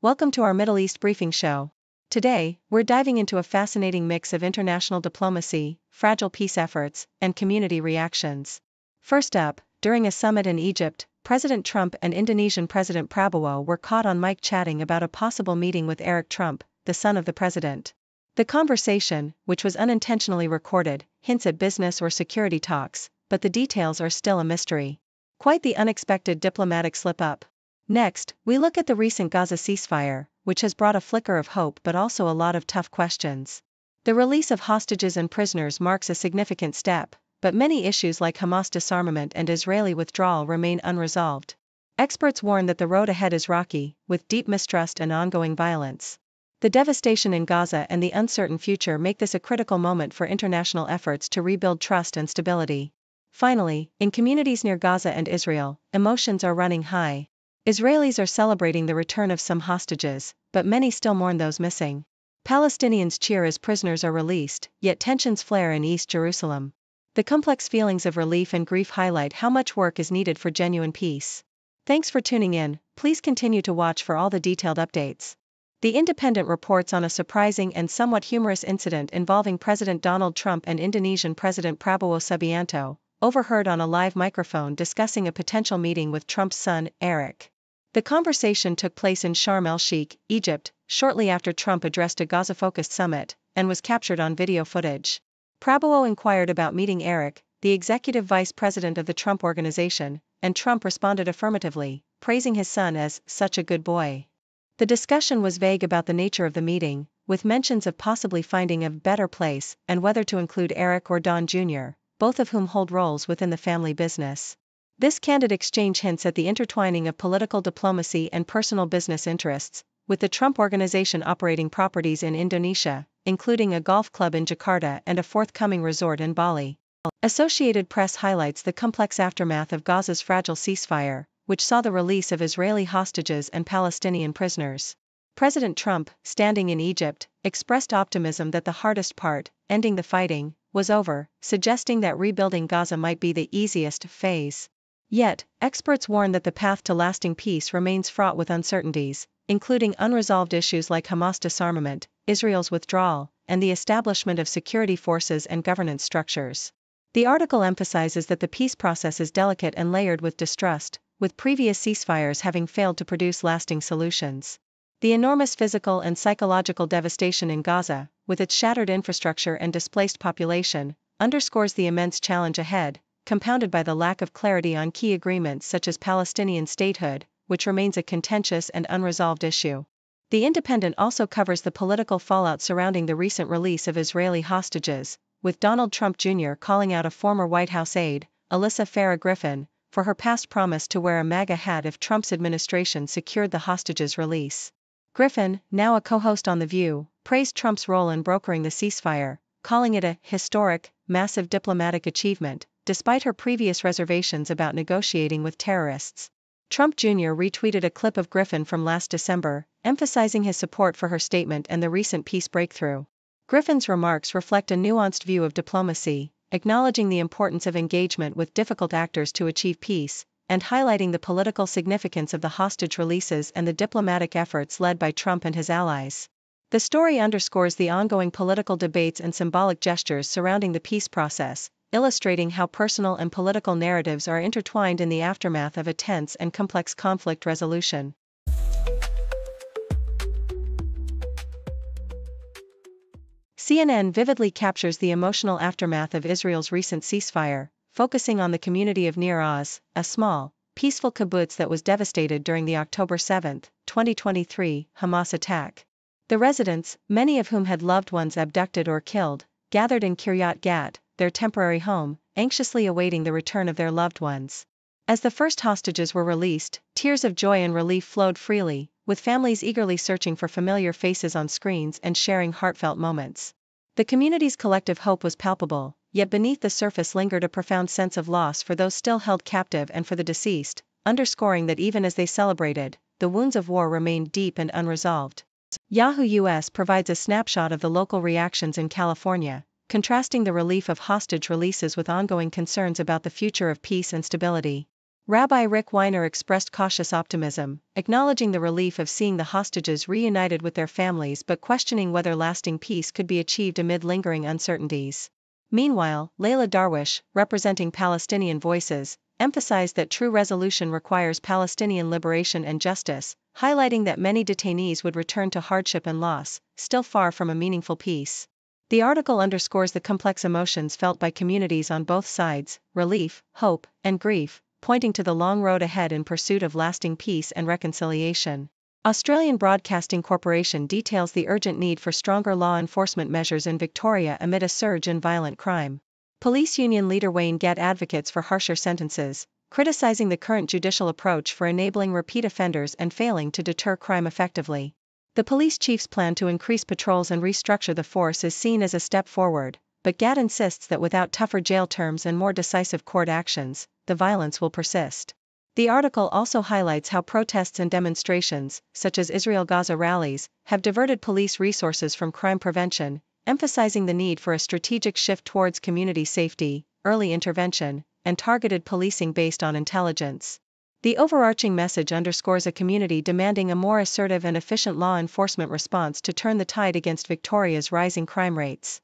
Welcome to our Middle East briefing show. Today, we're diving into a fascinating mix of international diplomacy, fragile peace efforts, and community reactions. First up, during a summit in Egypt, President Trump and Indonesian President Prabowo were caught on mic chatting about a possible meeting with Eric Trump, the son of the president. The conversation, which was unintentionally recorded, hints at business or security talks, but the details are still a mystery. Quite the unexpected diplomatic slip-up. Next, we look at the recent Gaza ceasefire, which has brought a flicker of hope but also a lot of tough questions. The release of hostages and prisoners marks a significant step, but many issues like Hamas disarmament and Israeli withdrawal remain unresolved. Experts warn that the road ahead is rocky, with deep mistrust and ongoing violence. The devastation in Gaza and the uncertain future make this a critical moment for international efforts to rebuild trust and stability. Finally, in communities near Gaza and Israel, emotions are running high. Israelis are celebrating the return of some hostages, but many still mourn those missing. Palestinians cheer as prisoners are released, yet tensions flare in East Jerusalem. The complex feelings of relief and grief highlight how much work is needed for genuine peace. Thanks for tuning in. Please continue to watch for all the detailed updates. The Independent reports on a surprising and somewhat humorous incident involving President Donald Trump and Indonesian President Prabowo Subianto, overheard on a live microphone discussing a potential meeting with Trump's son, Eric. The conversation took place in Sharm el-Sheikh, Egypt, shortly after Trump addressed a Gaza-focused summit, and was captured on video footage. Prabowo inquired about meeting Eric, the executive vice president of the Trump Organization, and Trump responded affirmatively, praising his son as such a good boy. The discussion was vague about the nature of the meeting, with mentions of possibly finding a better place and whether to include Eric or Don Jr., both of whom hold roles within the family business. This candid exchange hints at the intertwining of political diplomacy and personal business interests, with the Trump Organization operating properties in Indonesia, including a golf club in Jakarta and a forthcoming resort in Bali. Associated Press highlights the complex aftermath of Gaza's fragile ceasefire, which saw the release of Israeli hostages and Palestinian prisoners. President Trump, standing in Egypt, expressed optimism that the hardest part, ending the fighting, was over, suggesting that rebuilding Gaza might be the easiest phase. Yet, experts warn that the path to lasting peace remains fraught with uncertainties, including unresolved issues like Hamas disarmament, Israel's withdrawal, and the establishment of security forces and governance structures. The article emphasizes that the peace process is delicate and layered with distrust, with previous ceasefires having failed to produce lasting solutions. The enormous physical and psychological devastation in Gaza, with its shattered infrastructure and displaced population, underscores the immense challenge ahead, compounded by the lack of clarity on key agreements such as Palestinian statehood, which remains a contentious and unresolved issue. The Independent also covers the political fallout surrounding the recent release of Israeli hostages, with Donald Trump Jr. calling out a former White House aide, Alyssa Farah Griffin, for her past promise to wear a MAGA hat if Trump's administration secured the hostages' release. Griffin, now a co-host on The View, praised Trump's role in brokering the ceasefire, calling it a historic, massive diplomatic achievement, despite her previous reservations about negotiating with terrorists. Trump Jr. retweeted a clip of Griffin from last December, emphasizing his support for her statement and the recent peace breakthrough. Griffin's remarks reflect a nuanced view of diplomacy, acknowledging the importance of engagement with difficult actors to achieve peace, and highlighting the political significance of the hostage releases and the diplomatic efforts led by Trump and his allies. The story underscores the ongoing political debates and symbolic gestures surrounding the peace process, illustrating how personal and political narratives are intertwined in the aftermath of a tense and complex conflict resolution. CNN vividly captures the emotional aftermath of Israel's recent ceasefire, focusing on the community of Nir Oz, a small, peaceful kibbutz that was devastated during the October 7, 2023, Hamas attack. The residents, many of whom had loved ones abducted or killed, gathered in Kiryat Gat, their temporary home, anxiously awaiting the return of their loved ones. As the first hostages were released, tears of joy and relief flowed freely, with families eagerly searching for familiar faces on screens and sharing heartfelt moments. The community's collective hope was palpable, yet beneath the surface lingered a profound sense of loss for those still held captive and for the deceased, underscoring that even as they celebrated, the wounds of war remained deep and unresolved. Yahoo US provides a snapshot of the local reactions in California, contrasting the relief of hostage releases with ongoing concerns about the future of peace and stability. Rabbi Rick Weiner expressed cautious optimism, acknowledging the relief of seeing the hostages reunited with their families but questioning whether lasting peace could be achieved amid lingering uncertainties. Meanwhile, Layla Darwish, representing Palestinian Voices, emphasized that true resolution requires Palestinian liberation and justice, highlighting that many detainees would return to hardship and loss, still far from a meaningful peace. The article underscores the complex emotions felt by communities on both sides: relief, hope, and grief, pointing to the long road ahead in pursuit of lasting peace and reconciliation. Australian Broadcasting Corporation details the urgent need for stronger law enforcement measures in Victoria amid a surge in violent crime. Police union leader Wayne Gatt advocates for harsher sentences, criticizing the current judicial approach for enabling repeat offenders and failing to deter crime effectively. The police chief's plan to increase patrols and restructure the force is seen as a step forward, but Gatt insists that without tougher jail terms and more decisive court actions, the violence will persist. The article also highlights how protests and demonstrations, such as Israel-Gaza rallies, have diverted police resources from crime prevention, emphasizing the need for a strategic shift towards community safety, early intervention, and targeted policing based on intelligence. The overarching message underscores a community demanding a more assertive and efficient law enforcement response to turn the tide against Victoria's rising crime rates.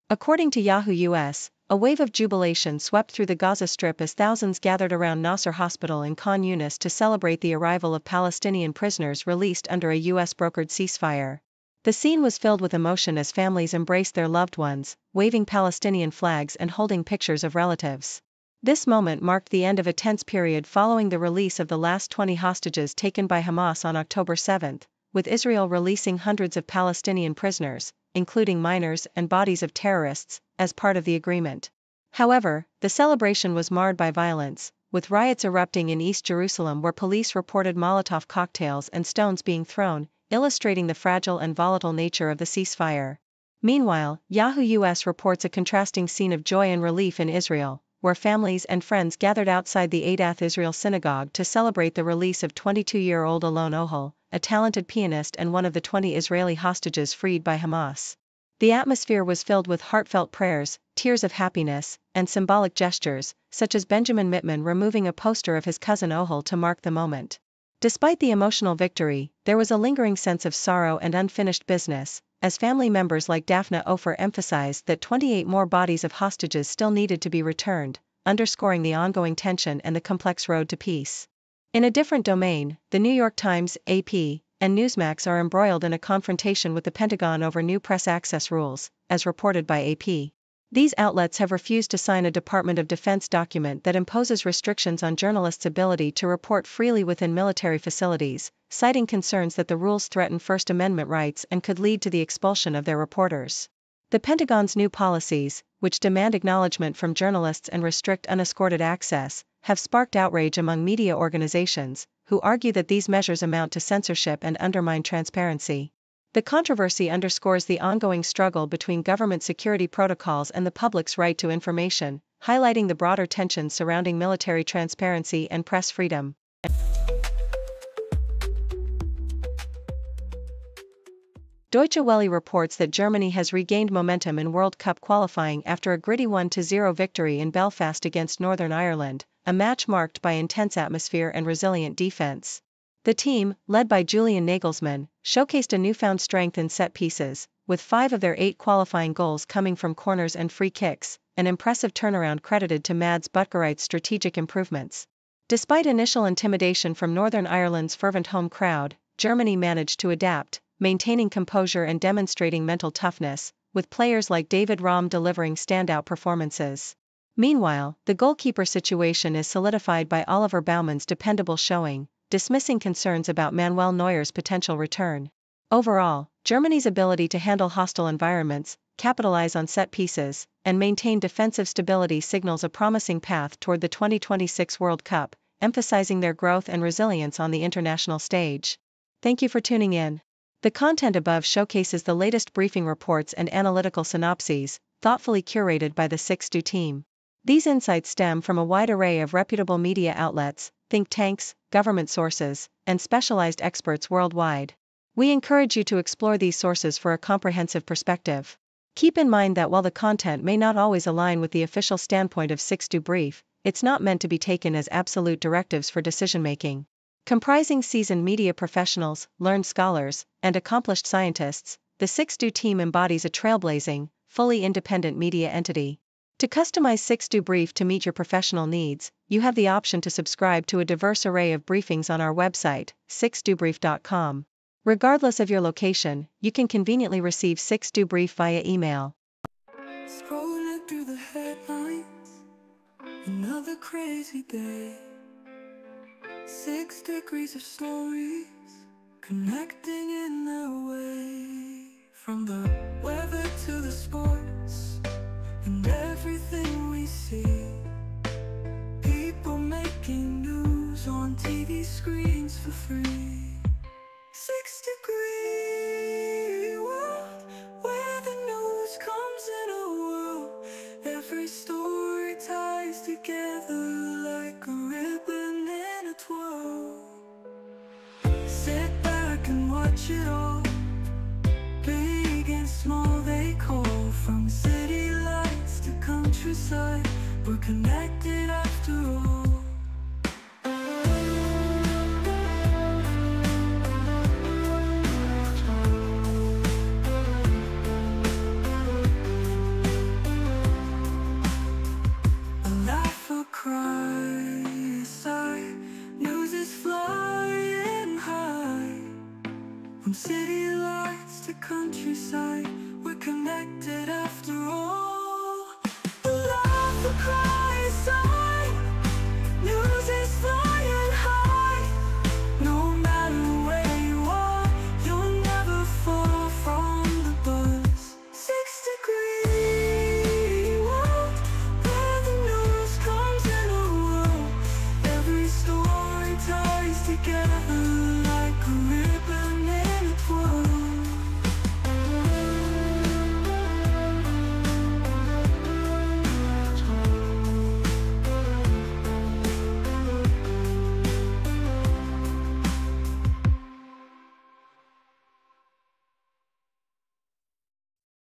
According to Yahoo US, a wave of jubilation swept through the Gaza Strip as thousands gathered around Nasser Hospital in Khan Yunis to celebrate the arrival of Palestinian prisoners released under a US-brokered ceasefire. The scene was filled with emotion as families embraced their loved ones, waving Palestinian flags and holding pictures of relatives. This moment marked the end of a tense period following the release of the last 20 hostages taken by Hamas on October 7, with Israel releasing hundreds of Palestinian prisoners, including minors and bodies of terrorists, as part of the agreement. However, the celebration was marred by violence, with riots erupting in East Jerusalem where police reported Molotov cocktails and stones being thrown, illustrating the fragile and volatile nature of the ceasefire. Meanwhile, Yahoo US reports a contrasting scene of joy and relief in Israel, where families and friends gathered outside the Adath Israel synagogue to celebrate the release of 22-year-old Alon Ohel, a talented pianist and one of the 20 Israeli hostages freed by Hamas. The atmosphere was filled with heartfelt prayers, tears of happiness, and symbolic gestures, such as Benjamin Mittman removing a poster of his cousin Ohel to mark the moment. Despite the emotional victory, there was a lingering sense of sorrow and unfinished business, as family members like Daphna Ofer emphasized that 28 more bodies of hostages still needed to be returned, underscoring the ongoing tension and the complex road to peace. In a different domain, the New York Times, AP, and Newsmax are embroiled in a confrontation with the Pentagon over new press access rules, as reported by AP. These outlets have refused to sign a Department of Defense document that imposes restrictions on journalists' ability to report freely within military facilities, citing concerns that the rules threaten First Amendment rights and could lead to the expulsion of their reporters. The Pentagon's new policies, which demand acknowledgement from journalists and restrict unescorted access, have sparked outrage among media organizations, who argue that these measures amount to censorship and undermine transparency. The controversy underscores the ongoing struggle between government security protocols and the public's right to information, highlighting the broader tensions surrounding military transparency and press freedom. Deutsche Welle reports that Germany has regained momentum in World Cup qualifying after a gritty 1-0 victory in Belfast against Northern Ireland, a match marked by intense atmosphere and resilient defense. The team, led by Julian Nagelsmann, showcased a newfound strength in set pieces, with 5 of their 8 qualifying goals coming from corners and free kicks, an impressive turnaround credited to Mads Butgerite's strategic improvements. Despite initial intimidation from Northern Ireland's fervent home crowd, Germany managed to adapt, maintaining composure and demonstrating mental toughness, with players like David Raum delivering standout performances. Meanwhile, the goalkeeper situation is solidified by Oliver Baumann's dependable showing, dismissing concerns about Manuel Neuer's potential return. Overall, Germany's ability to handle hostile environments, capitalize on set pieces, and maintain defensive stability signals a promising path toward the 2026 World Cup, emphasizing their growth and resilience on the international stage. Thank you for tuning in. The content above showcases the latest briefing reports and analytical synopses, thoughtfully curated by the 6Do team. These insights stem from a wide array of reputable media outlets, think tanks, government sources, and specialized experts worldwide. We encourage you to explore these sources for a comprehensive perspective. Keep in mind that while the content may not always align with the official standpoint of 6 Brief, it's not meant to be taken as absolute directives for decision-making. Comprising seasoned media professionals, learned scholars, and accomplished scientists, the 6 team embodies a trailblazing, fully independent media entity. To customize 6 Brief to meet your professional needs, you have the option to subscribe to a diverse array of briefings on our website, 6dobrief.com. Regardless of your location, you can conveniently receive 6 Brief via email. Scrolling through the headlines, another crazy day. 6 degrees of stories, connecting in their way. From the weather to the sports, and everything we see. People making news on TV screens for free. 6 degree world, where the news comes in a whirl. Every story ties together like a ribbon in a twirl. Sit back and watch it all, big and small they call. From city lights to countryside, we're connected after all.